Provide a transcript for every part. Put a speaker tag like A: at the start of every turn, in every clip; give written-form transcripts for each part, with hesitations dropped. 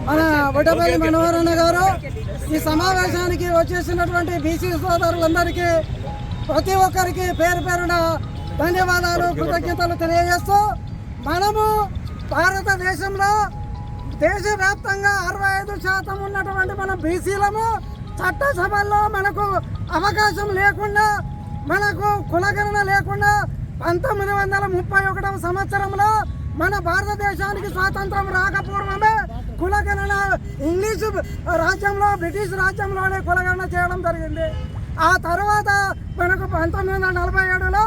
A: మన వడ్డపల్లి మనోహరన్న గారు ఈ సమావేశానికి వచ్చేసినటువంటి బీసీ సోదరులందరికీ ప్రతి ఒక్కరికి పేరు పేరున ధన్యవాదాలు, కృతజ్ఞతలు తెలియజేస్తూ మనము భారతదేశంలో దేశవ్యాప్తంగా 65% ఉన్నటువంటి మన బీసీలము చట్టసభల్లో మనకు అవకాశం లేకుండా, మనకు కులగణన లేకుండా 1931వ సంవత్సరంలో మన భారతదేశానికి స్వాతంత్రం రాకపూర్వమే కులగణన ఇంగ్లీషు రాజ్యంలో, బ్రిటిష్ రాజ్యంలోనే కులగణన చేయడం జరిగింది. ఆ తర్వాత మనకు 1947లో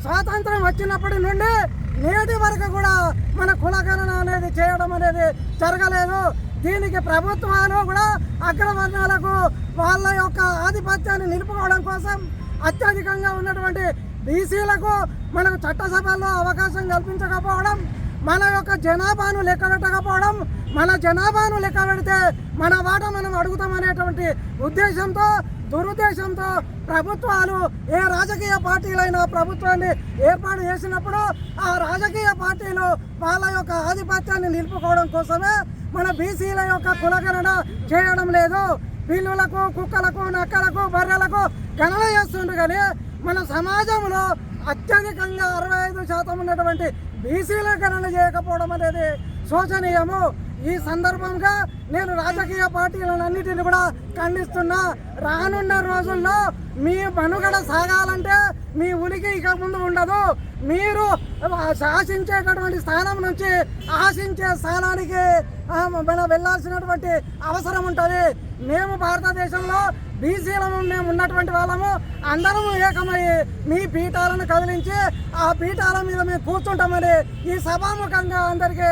A: స్వాతంత్రం వచ్చినప్పటి నుండి నేటి వరకు కూడా మన కులగణన అనేది చేయడం అనేది జరగలేదు. దీనికి ప్రభుత్వాలు కూడా అగ్రవర్ణాలకు వాళ్ళ యొక్క ఆధిపత్యాన్ని నిలుపుకోవడం కోసం అత్యధికంగా ఉన్నటువంటి బీసీలకు మనకు చట్టసభల్లో అవకాశం కల్పించకపోవడం, మన యొక్క జనాభాను లెక్కబెట్టకపోవడం, మన జనాభాను లెక్క పెడితే మన వాట మనం అడుగుతామనేటువంటి ఉద్దేశంతో, దురుద్దేశంతో ప్రభుత్వాలు ఏ రాజకీయ పార్టీలైనా ప్రభుత్వాన్ని ఏర్పాటు చేసినప్పుడు ఆ రాజకీయ పార్టీలు వాళ్ళ యొక్క ఆధిపత్యాన్ని నిలుపుకోవడం కోసమే మన బీసీల యొక్క కులగణన చేయడం లేదు. పిల్లులకు, కుక్కలకు, నక్కలకు, బర్రెలకు గణన చేస్తుండ్రు. కానీ మన సమాజంలో అత్యధికంగా 65% ఉన్నటువంటి బీసీల గణన చేయకపోవడం అనేది శోచనీయము. ఈ సందర్భంగా నేను రాజకీయ పార్టీలన్నిటిని కూడా ఖండిస్తున్నా. రానున్న రోజుల్లో మీ మనుగడ సాగాలంటే మీ ఉనికి ఇక ముందు ఉండదు. మీరు శాసించేటటువంటి స్థానం నుంచి ఆశించే స్థానానికి మనం వెళ్ళాల్సినటువంటి అవసరం ఉంటుంది. మేము భారతదేశంలో బీసీలము, మేము ఉన్నటువంటి వాళ్ళము అందరము ఏకమై మీ పీఠాలను కదిలించి ఆ పీఠాల మీద మేము కూర్చుంటామని ఈ సభాముఖంగా అందరికీ